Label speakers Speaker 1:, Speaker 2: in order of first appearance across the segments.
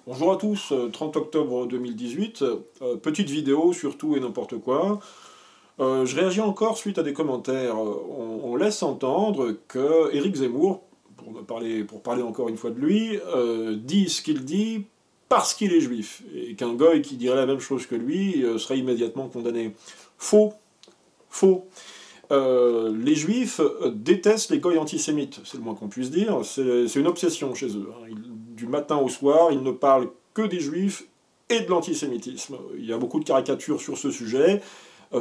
Speaker 1: Bonjour à tous, 30 octobre 2018, petite vidéo sur tout et n'importe quoi. Je réagis encore suite à des commentaires. On laisse entendre que Éric Zemmour, pour parler encore une fois de lui, dit ce qu'il dit parce qu'il est juif, et qu'un goy qui dirait la même chose que lui serait immédiatement condamné. Faux. Faux. Les juifs détestent les goys antisémites, c'est le moins qu'on puisse dire. C'est une obsession chez eux. Du matin au soir, ils ne parlent que des juifs et de l'antisémitisme. Il y a beaucoup de caricatures sur ce sujet,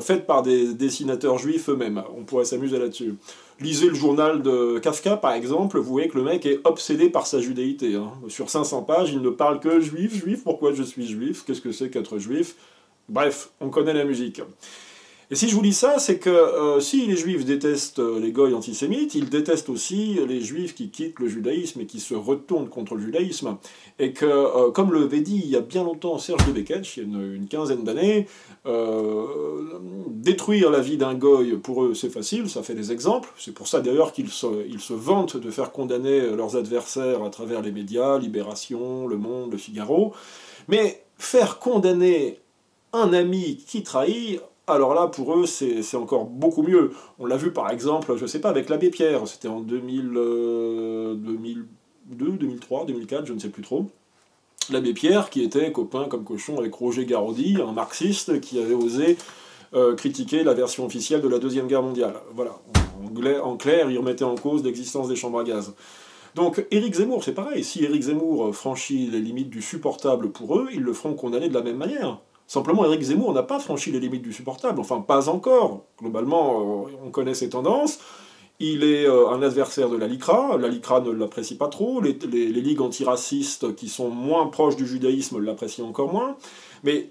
Speaker 1: faites par des dessinateurs juifs eux-mêmes. On pourrait s'amuser là-dessus. Lisez le journal de Kafka, par exemple, vous voyez que le mec est obsédé par sa judéité. Sur 500 pages, il ne parle que juif, juif, pourquoi je suis juif, qu'est-ce que c'est qu'être juif. Bref, on connaît la musique. Et si je vous dis ça, c'est que si les juifs détestent les goys antisémites, ils détestent aussi les juifs qui quittent le judaïsme et qui se retournent contre le judaïsme. Et que, comme le avait dit il y a bien longtemps Serge de Beketch, il y a une quinzaine d'années, détruire la vie d'un goy, pour eux c'est facile, ça fait des exemples. C'est pour ça d'ailleurs qu'ils se vantent de faire condamner leurs adversaires à travers les médias, Libération, Le Monde, Le Figaro. Mais faire condamner un ami qui trahit, alors là, pour eux, c'est encore beaucoup mieux. On l'a vu par exemple, je sais pas, avec l'abbé Pierre, c'était en 2002, 2003, 2004, je ne sais plus trop. L'abbé Pierre, qui était copain comme cochon avec Roger Garaudy, un marxiste qui avait osé critiquer la version officielle de la Deuxième Guerre mondiale. Voilà, en clair, il remettait en cause l'existence des chambres à gaz. Donc Éric Zemmour, c'est pareil, si Éric Zemmour franchit les limites du supportable pour eux, ils le feront condamner de la même manière. Simplement, Éric Zemmour n'a pas franchi les limites du supportable, enfin pas encore. Globalement, on connaît ses tendances. Il est un adversaire de la LICRA ne l'apprécie pas trop, les ligues antiracistes qui sont moins proches du judaïsme l'apprécient encore moins. Mais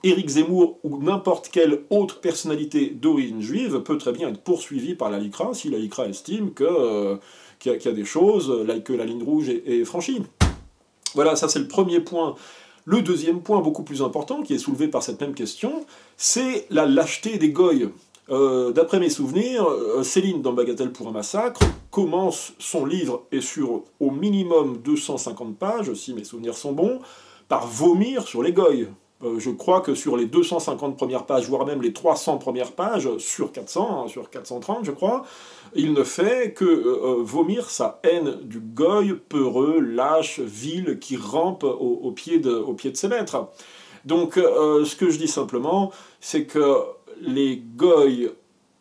Speaker 1: Éric Zemmour ou n'importe quelle autre personnalité d'origine juive peut très bien être poursuivi par la LICRA si la LICRA estime qu'il y a des choses, que la ligne rouge est franchie. Voilà, ça c'est le premier point. Le deuxième point, beaucoup plus important, qui est soulevé par cette même question, c'est la lâcheté des goys. D'après mes souvenirs, Céline, dans Bagatelle pour un massacre, commence son livre, et sur au minimum 250 pages, si mes souvenirs sont bons, par vomir sur les goys. Je crois que sur les 250 premières pages, voire même les 300 premières pages, sur 400, sur 430 je crois, il ne fait que vomir sa haine du goy peureux, lâche, vil, qui rampe au pied de ses maîtres. Donc ce que je dis simplement, c'est que les goys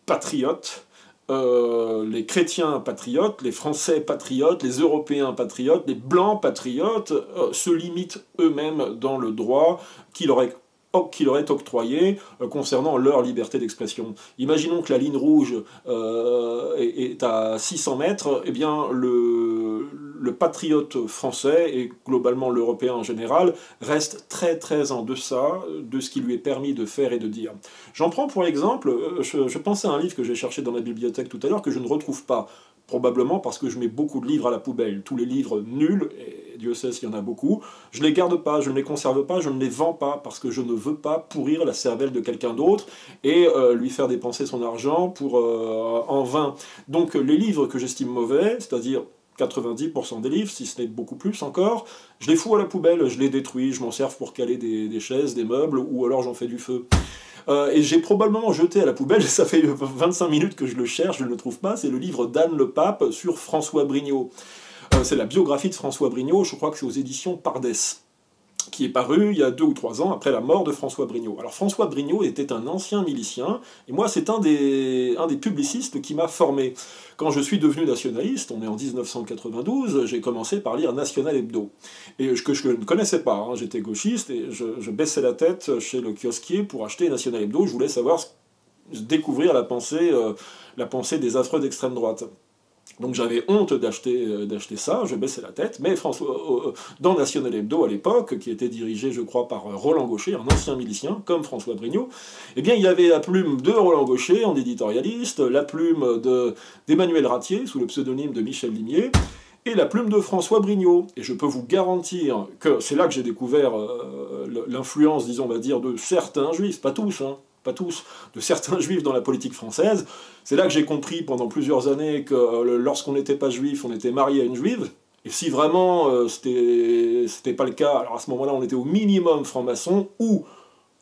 Speaker 1: patriotes, les chrétiens patriotes, les Français patriotes, les Européens patriotes, les Blancs patriotes se limitent eux-mêmes dans le droit qui leur est octroyé concernant leur liberté d'expression. Imaginons que la ligne rouge est à 600 mètres, eh bien le patriote français, et globalement l'Européen en général, reste très très en deçà de ce qui lui est permis de faire et de dire. J'en prends pour exemple, je pensais à un livre que j'ai cherché dans ma bibliothèque tout à l'heure, que je ne retrouve pas. Probablement parce que je mets beaucoup de livres à la poubelle. Tous les livres nuls, et Dieu sait s'il y en a beaucoup, je ne les garde pas, je ne les conserve pas, je ne les vends pas, parce que je ne veux pas pourrir la cervelle de quelqu'un d'autre et lui faire dépenser son argent en vain. Donc les livres que j'estime mauvais, c'est-à-dire 90% des livres, si ce n'est beaucoup plus encore, je les fous à la poubelle, je les détruis, je m'en sers pour caler des chaises, des meubles, ou alors j'en fais du feu. Et j'ai probablement jeté à la poubelle, ça fait 25 minutes que je le cherche, je ne le trouve pas, c'est le livre d'Anne Le Pape sur François Brignot. C'est la biographie de François Brignot, je crois que c'est aux éditions Pardès, qui est paru il y a 2 ou 3 ans après la mort de François Brignot. Alors François Brignot était un ancien milicien, et moi c'est un des publicistes qui m'a formé. Quand je suis devenu nationaliste, on est en 1992, j'ai commencé par lire National Hebdo, et que je ne connaissais pas, j'étais gauchiste, et je baissais la tête chez le kiosquier pour acheter National Hebdo, je voulais découvrir la pensée des affreux d'extrême droite. Donc j'avais honte d'acheter ça, je baissais la tête, mais dans National Hebdo à l'époque, qui était dirigé je crois par Roland Gaucher, un ancien milicien, comme François Brignot, eh bien il y avait la plume de Roland Gaucher en éditorialiste, la plume d'Emmanuel Ratier, sous le pseudonyme de Michel Limier, et la plume de François Brignot. Et je peux vous garantir que c'est là que j'ai découvert l'influence, disons, on va dire, de certains juifs, pas tous, pas tous, de certains juifs dans la politique française. C'est là que j'ai compris pendant plusieurs années que lorsqu'on n'était pas juif, on était marié à une juive. Et si vraiment c'était pas le cas, alors à ce moment-là, on était au minimum franc-maçon ou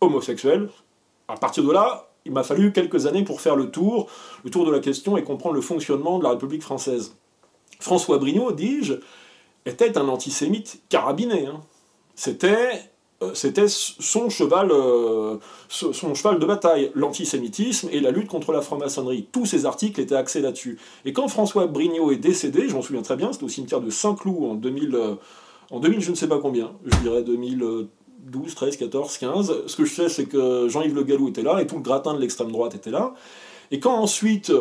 Speaker 1: homosexuel. À partir de là, il m'a fallu quelques années pour faire le tour de la question et comprendre le fonctionnement de la République française. François Brignot, dis-je, était un antisémite carabiné. Hein. C'était son cheval de bataille, l'antisémitisme et la lutte contre la franc-maçonnerie. Tous ses articles étaient axés là-dessus. Et quand François Brignot est décédé, je m'en souviens très bien, c'était au cimetière de Saint-Cloud en 2000, je ne sais pas combien, je dirais 2012, 13, 14, 15. Ce que je sais, c'est que Jean-Yves Le Gallou était là et tout le gratin de l'extrême droite était là. Et quand ensuite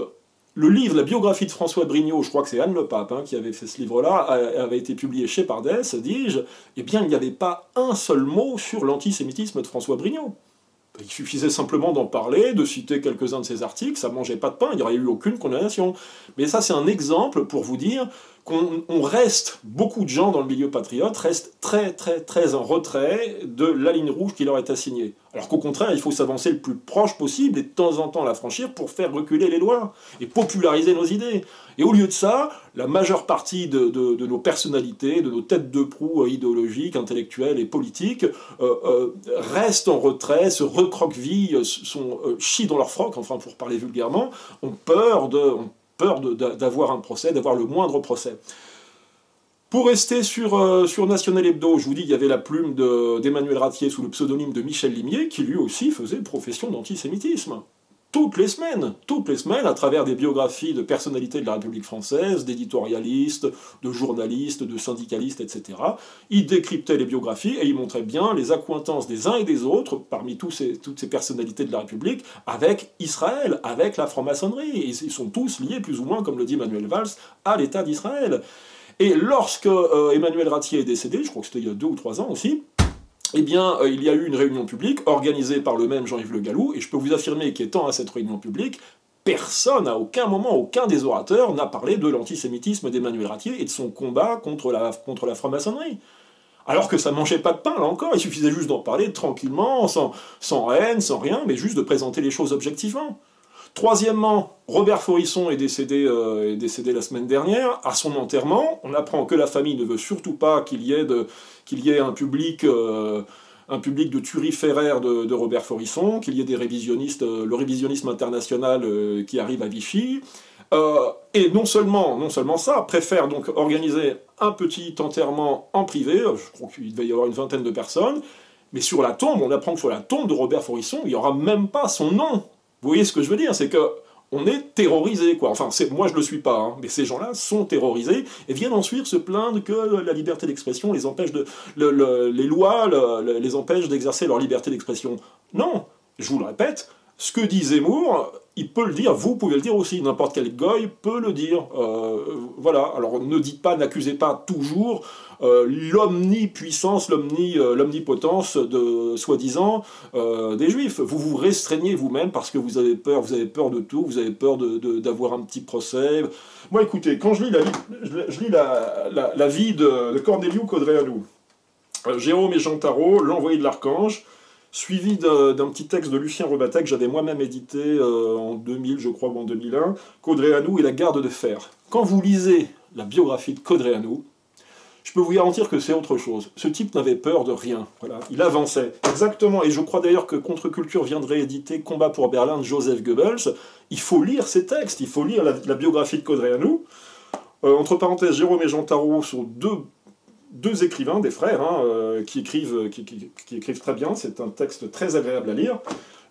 Speaker 1: le livre, la biographie de François Brignot, je crois que c'est Anne Le Pape qui avait fait ce livre-là, avait été publié chez Pardès, dis-je, eh bien il n'y avait pas un seul mot sur l'antisémitisme de François Brignot. Il suffisait simplement d'en parler, de citer quelques-uns de ses articles, ça ne mangeait pas de pain, il n'y aurait eu aucune condamnation. Mais ça, c'est un exemple pour vous dire qu'on reste, beaucoup de gens dans le milieu patriote restent très très très en retrait de la ligne rouge qui leur est assignée. Alors qu'au contraire, il faut s'avancer le plus proche possible et de temps en temps la franchir pour faire reculer les lois et populariser nos idées. Et au lieu de ça, la majeure partie de nos personnalités, de nos têtes de proue idéologiques, intellectuelles et politiques restent en retrait, se recroquevillent, chient dans leur froc, enfin pour parler vulgairement, ont peur d'avoir un procès, d'avoir le moindre procès. Pour rester sur National Hebdo, je vous dis, il y avait la plume d'Emmanuel Ratier sous le pseudonyme de Michel Limier, qui lui aussi faisait profession d'antisémitisme. Toutes les semaines, à travers des biographies de personnalités de la République française, d'éditorialistes, de journalistes, de syndicalistes, etc. Il décryptait les biographies et il montrait bien les accointances des uns et des autres, parmi toutes ces personnalités de la République, avec Israël, avec la franc-maçonnerie. Et ils sont tous liés, plus ou moins, comme le dit Manuel Valls, à l'État d'Israël. Et lorsque Emmanuel Ratier est décédé, je crois que c'était il y a 2 ou 3 ans aussi, eh bien, il y a eu une réunion publique organisée par le même Jean-Yves Le Gallou, et je peux vous affirmer qu'étant à cette réunion publique, personne, à aucun moment, aucun des orateurs n'a parlé de l'antisémitisme d'Emmanuel Ratier et de son combat contre la franc-maçonnerie. Alors que ça ne mangeait pas de pain, là encore, il suffisait juste d'en parler tranquillement, sans haine, sans rien, mais juste de présenter les choses objectivement. Troisièmement, Robert Forisson est décédé la semaine dernière. À son enterrement, on apprend que la famille ne veut surtout pas qu'il y ait un public de turiféraires de Robert Forisson, qu'il y ait des révisionnistes, le révisionnisme international qui arrive à Vichy. Et non seulement ça, préfère donc organiser un petit enterrement en privé, je crois qu'il devait y avoir une vingtaine de personnes, mais sur la tombe, on apprend que sur la tombe de Robert Forisson, il n'y aura même pas son nom. Vous voyez ce que je veux dire, c'est que on est terrorisé, quoi. Enfin, moi je le suis pas, mais ces gens-là sont terrorisés et viennent ensuite se plaindre que la liberté d'expression les empêche les lois les empêchent d'exercer leur liberté d'expression. Non, je vous le répète, ce que dit Zemmour, il peut le dire, vous pouvez le dire aussi, n'importe quel goy peut le dire. Voilà, alors ne dites pas, n'accusez pas toujours l'omnipuissance, l'omnipotence de soi-disant des juifs. Vous vous restreignez vous-même parce que vous avez peur de tout, vous avez peur d'avoir un petit procès. Moi écoutez, quand je lis la vie de Corneliu Codreanu, Jérôme et Jean Tarot, l'envoyé de l'archange, suivi d'un petit texte de Lucien Rebattet que j'avais moi-même édité en 2000, je crois, ou en 2001, Codreanu et la garde de fer. Quand vous lisez la biographie de Codreanu, je peux vous garantir que c'est autre chose. Ce type n'avait peur de rien. Voilà. Il avançait. Exactement. Et je crois d'ailleurs que Contre-Culture vient de rééditer Combat pour Berlin de Joseph Goebbels. Il faut lire ces textes. Il faut lire la biographie de Codreanu. Entre parenthèses, Jérôme et Jean Tarot sont deux écrivains, des frères, qui écrivent très bien. C'est un texte très agréable à lire.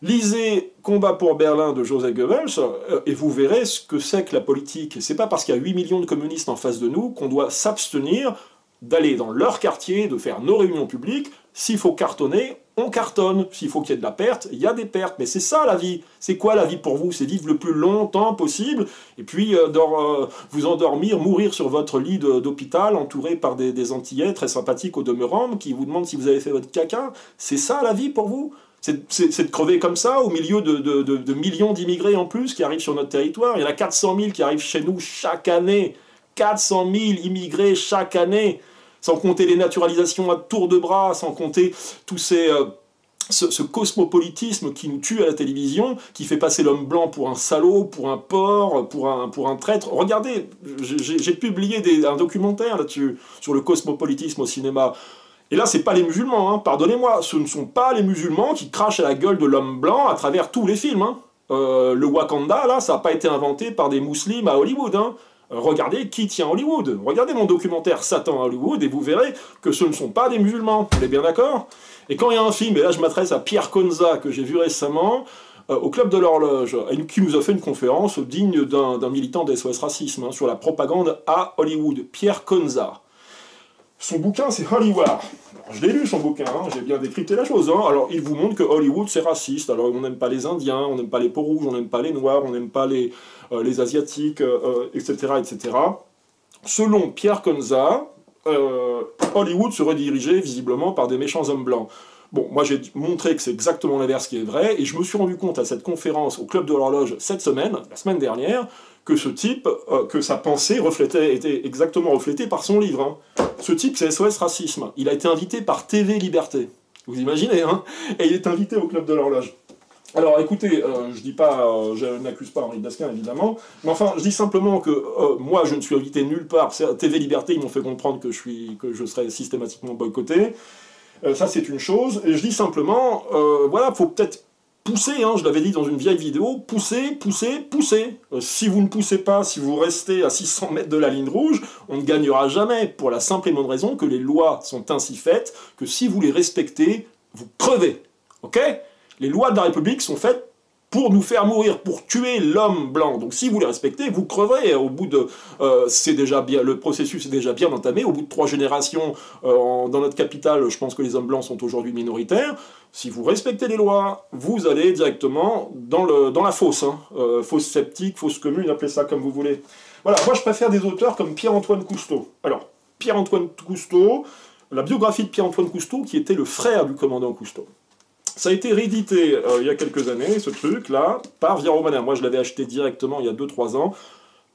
Speaker 1: Lisez Combat pour Berlin de Joseph Goebbels, et vous verrez ce que c'est que la politique. C'est pas parce qu'il y a 8 millions de communistes en face de nous qu'on doit s'abstenir d'aller dans leur quartier, de faire nos réunions publiques. S'il faut cartonner, on cartonne. S'il faut qu'il y ait de la perte, il y a des pertes. Mais c'est ça la vie. C'est quoi la vie pour vous? C'est vivre le plus longtemps possible, et puis vous endormir, mourir sur votre lit d'hôpital, entouré par des Antillais très sympathiques au demeurant, qui vous demandent si vous avez fait votre caca. C'est ça la vie pour vous? C'est de crever comme ça, au milieu de millions d'immigrés en plus qui arrivent sur notre territoire. Il y en a 400 000 qui arrivent chez nous chaque année. 400 000 immigrés chaque année. Sans compter les naturalisations à tour de bras, sans compter tous ces ce cosmopolitisme qui nous tue à la télévision, qui fait passer l'homme blanc pour un salaud, pour un porc, pour un traître. Regardez, j'ai publié un documentaire là-dessus, sur le cosmopolitisme au cinéma. Et là, c'est pas les musulmans, hein, pardonnez-moi, ce ne sont pas les musulmans qui crachent à la gueule de l'homme blanc à travers tous les films. Hein. Le Wakanda, là, ça n'a pas été inventé par des musulmans à Hollywood. Hein. Regardez qui tient Hollywood. Regardez mon documentaire Satan à Hollywood et vous verrez que ce ne sont pas des musulmans. Vous êtes bien d'accord? Et quand il y a un film, et là je m'adresse à Pierre Conza, que j'ai vu récemment, au Club de l'Horloge, qui nous a fait une conférence digne d'un militant des SOS Racisme, hein, sur la propagande à Hollywood. Pierre Conza. Son bouquin, c'est Hollywood. Je l'ai lu, son bouquin, hein, j'ai bien décrypté la chose. Hein. Alors, il vous montre que Hollywood, c'est raciste. Alors, on n'aime pas les Indiens, on n'aime pas les peaux rouges, on n'aime pas les Noirs, on n'aime pas les Asiatiques, etc., etc. Selon Pierre Conza, Hollywood serait dirigé, visiblement, par des méchants hommes blancs. Bon, moi, j'ai montré que c'est exactement l'inverse qui est vrai, et je me suis rendu compte à cette conférence au Club de l'Horloge cette semaine, la semaine dernière, que ce type, que sa pensée était exactement reflétée par son livre. Hein. Ce type, c'est SOS Racisme. Il a été invité par TV Liberté. Vous imaginez, hein? Et il est invité au Club de l'Horloge. Alors écoutez, je dis pas, je n'accuse pas Henri Desquin évidemment, mais enfin je dis simplement que moi je ne suis invité nulle part. TV Liberté, ils m'ont fait comprendre que je serais systématiquement boycotté. Ça c'est une chose. Et je dis simplement, voilà, faut peut-être pousser, hein, je l'avais dit dans une vieille vidéo, pousser, pousser, pousser. Si vous ne poussez pas, si vous restez à 600 mètres de la ligne rouge, on ne gagnera jamais, pour la simple et bonne raison que les lois sont ainsi faites que si vous les respectez, vous crevez. Ok ? Les lois de la République sont faites pour nous faire mourir, pour tuer l'homme blanc. Donc si vous les respectez, vous creverez. Au bout de, c'est déjà bien, le processus est déjà bien entamé. Au bout de 3 générations, dans notre capitale, je pense que les hommes blancs sont aujourd'hui minoritaires. Si vous respectez les lois, vous allez directement dans la fosse. Hein. Fosse sceptique, fosse commune, appelez ça comme vous voulez. Voilà, moi je préfère des auteurs comme Pierre-Antoine Cousteau. Alors, Pierre-Antoine Cousteau, la biographie de Pierre-Antoine Cousteau, qui était le frère du commandant Cousteau. Ça a été réédité il y a quelques années, ce truc-là, par Via Romana. Moi, je l'avais acheté directement il y a 2-3 ans,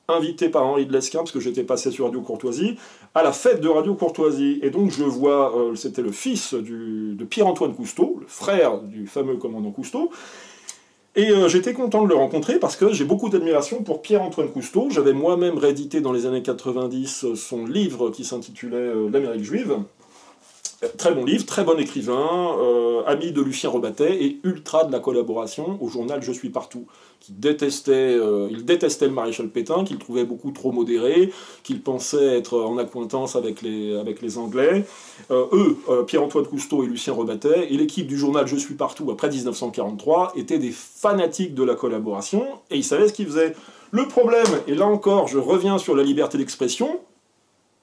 Speaker 1: invité par Henri de Lesquen, parce que j'étais passé sur Radio Courtoisie, à la fête de Radio Courtoisie. Et donc, je vois, c'était le fils de Pierre-Antoine Cousteau, le frère du fameux commandant Cousteau, et j'étais content de le rencontrer, parce que j'ai beaucoup d'admiration pour Pierre-Antoine Cousteau. J'avais moi-même réédité dans les années 90 son livre qui s'intitulait L'Amérique juive. Très bon livre, très bon écrivain, ami de Lucien Rebattet et ultra de la collaboration au journal Je suis partout, il détestait le maréchal Pétain, qu'il trouvait beaucoup trop modéré, qu'il pensait être en accointance avec les Anglais. Pierre-Antoine Cousteau et Lucien Rebattet, et l'équipe du journal Je suis partout après 1943 étaient des fanatiques de la collaboration, et ils savaient ce qu'ils faisaient. Le problème, et là encore je reviens sur la liberté d'expression,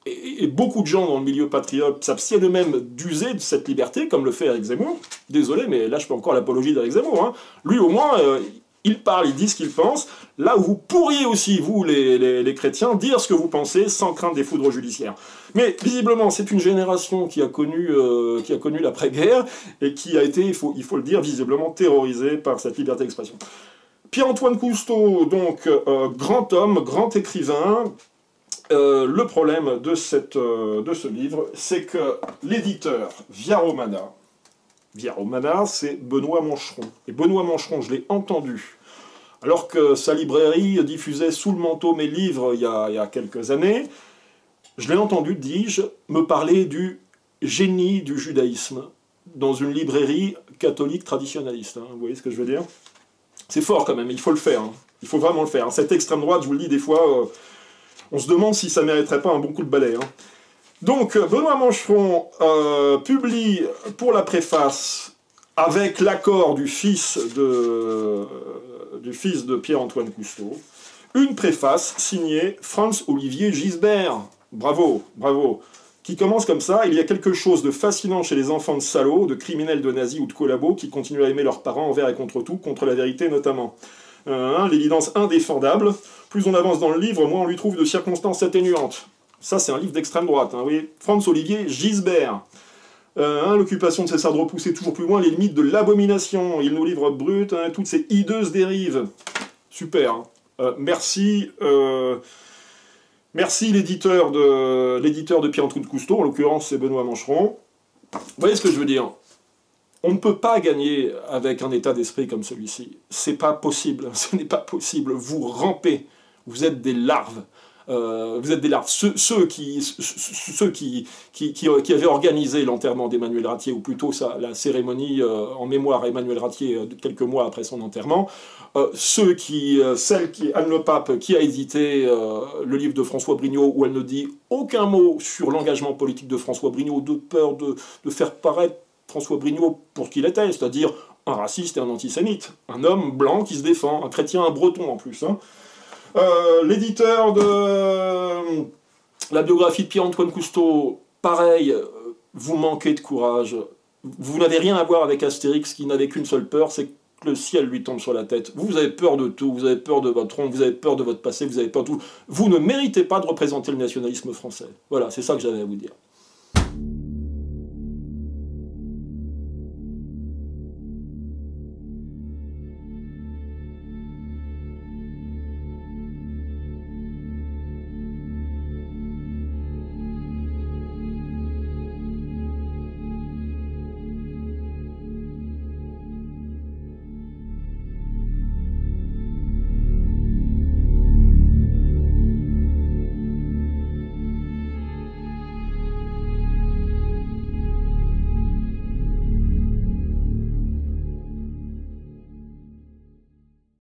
Speaker 1: et beaucoup de gens dans le milieu patriote s'abstiennent eux-mêmes d'user de cette liberté, comme le fait Éric Zemmour. Désolé, mais là je fais encore l'apologie d'Éric Zemmour. Hein. Lui au moins, il parle, il dit ce qu'il pense, là où vous pourriez aussi, vous les chrétiens, dire ce que vous pensez sans craindre des foudres judiciaires. Mais visiblement, c'est une génération qui a connu l'après-guerre, et qui a été, il faut le dire, visiblement terrorisée par cette liberté d'expression. Pierre-Antoine Cousteau, donc, grand homme, grand écrivain. Le problème de ce livre, c'est que l'éditeur Via Romana, c'est Benoît Mancheron. Et Benoît Mancheron, je l'ai entendu, alors que sa librairie diffusait Sous le manteau mes livres il y a quelques années, je l'ai entendu, dis-je, me parler du génie du judaïsme dans une librairie catholique traditionnaliste. Hein, vous voyez ce que je veux dire? C'est fort quand même, il faut le faire. Hein. Il faut vraiment le faire. Hein. Cette extrême droite, je vous le dis des fois... on se demande si ça mériterait pas un bon coup de balai. Hein. Donc, Benoît Mancheron publie pour la préface, avec l'accord du fils de Pierre-Antoine Cousteau, une préface signée Franz-Olivier Gisbert. Bravo, bravo. Qui commence comme ça: il y a quelque chose de fascinant chez les enfants de salauds, de criminels, de nazis ou de collabos qui continuent à aimer leurs parents envers et contre tout, contre la vérité notamment. L'évidence indéfendable. Plus on avance dans le livre, moins on lui trouve de circonstances atténuantes. Ça, c'est un livre d'extrême droite. Hein, oui. Franz-Olivier Gisbert. L'occupation de César de repousser toujours plus loin les limites de l'abomination. Il nous livre brut, hein, toutes ces hideuses dérives. Super. Hein. Merci l'éditeur de Pierre-Antoine Cousteau, en l'occurrence c'est Benoît Mancheron. Vous voyez ce que je veux dire? On ne peut pas gagner avec un état d'esprit comme celui-ci. C'est pas possible, ce n'est pas possible. Vous rampez, vous êtes des larves. Vous êtes des larves. Ceux qui avaient organisé l'enterrement d'Emmanuel Ratier, ou plutôt la cérémonie en mémoire à Emmanuel Ratier quelques mois après son enterrement, Anne Le Pape, qui a édité le livre de François Brignot, où elle ne dit aucun mot sur l'engagement politique de François Brignot, de peur de faire paraître François Brignot pour ce qu'il était, c'est-à-dire un raciste et un antisémite, un homme blanc qui se défend, un chrétien, un breton en plus. Hein. L'éditeur de la biographie de Pierre-Antoine Cousteau, pareil, vous manquez de courage. Vous n'avez rien à voir avec Astérix qui n'avait qu'une seule peur, c'est que le ciel lui tombe sur la tête. Vous avez peur de tout, vous avez peur de votre tronc, vous avez peur de votre passé, vous avez peur de tout. Vous ne méritez pas de représenter le nationalisme français. Voilà, c'est ça que j'avais à vous dire.